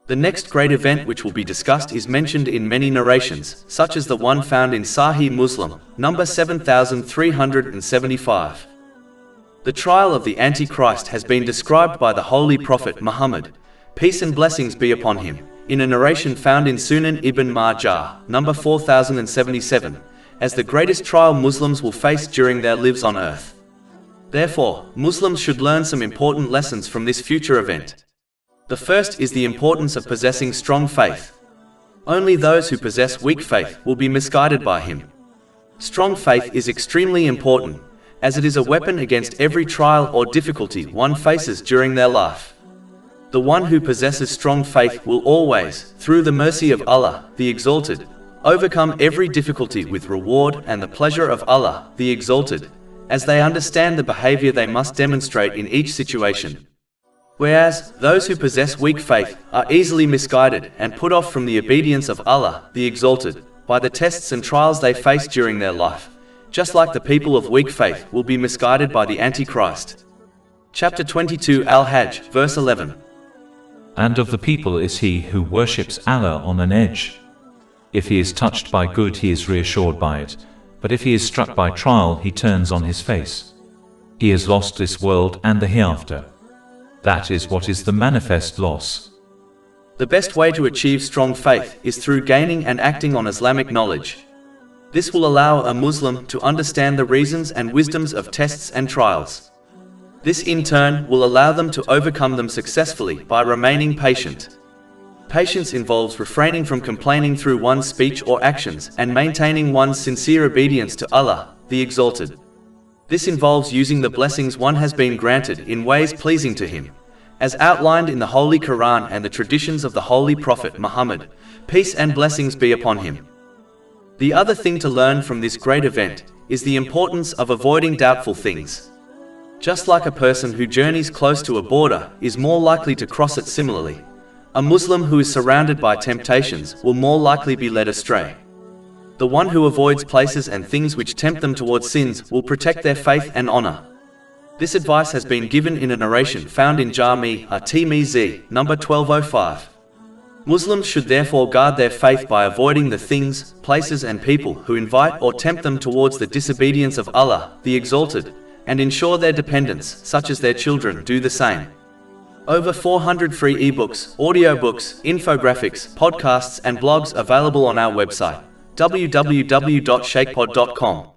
The next great event which will be discussed is mentioned in many narrations, such as the one found in Sahih Muslim, number 7375. The trial of the Antichrist has been described by the Holy Prophet Muhammad, peace and blessings be upon him, in a narration found in Sunan Ibn Majah, number 4077, as the greatest trial Muslims will face during their lives on earth. Therefore, Muslims should learn some important lessons from this future event. The first is the importance of possessing strong faith. Only those who possess weak faith will be misguided by him. Strong faith is extremely important, as it is a weapon against every trial or difficulty one faces during their life. The one who possesses strong faith will always, through the mercy of Allah, the Exalted, overcome every difficulty with reward and the pleasure of Allah, the Exalted, as they understand the behavior they must demonstrate in each situation. Whereas, those who possess weak faith are easily misguided and put off from the obedience of Allah, the Exalted, by the tests and trials they face during their life, just like the people of weak faith will be misguided by the Antichrist. Chapter 22 Al-Hajj, verse 11. And of the people is he who worships Allah on an edge. If he is touched by good, he is reassured by it, but if he is struck by trial, he turns on his face. He has lost this world and the hereafter. That is what is the manifest loss. The best way to achieve strong faith is through gaining and acting on Islamic knowledge. This will allow a Muslim to understand the reasons and wisdoms of tests and trials. This in turn will allow them to overcome them successfully by remaining patient. Patience involves refraining from complaining through one's speech or actions and maintaining one's sincere obedience to Allah, the Exalted. This involves using the blessings one has been granted in ways pleasing to him, as outlined in the Holy Quran and the traditions of the Holy Prophet Muhammad, peace and blessings be upon him. The other thing to learn from this great event is the importance of avoiding doubtful things. Just like a person who journeys close to a border is more likely to cross it similarly, a Muslim who is surrounded by temptations will more likely be led astray. The one who avoids places and things which tempt them towards sins will protect their faith and honor. This advice has been given in a narration found in Jami' at-Tirmidhi, number 1205. Muslims should therefore guard their faith by avoiding the things, places and people who invite or tempt them towards the disobedience of Allah, the Exalted, and ensure their dependents, such as their children, do the same. Over 400 free ebooks, audiobooks, infographics, podcasts and blogs available on our website, www.shaykhpod.com.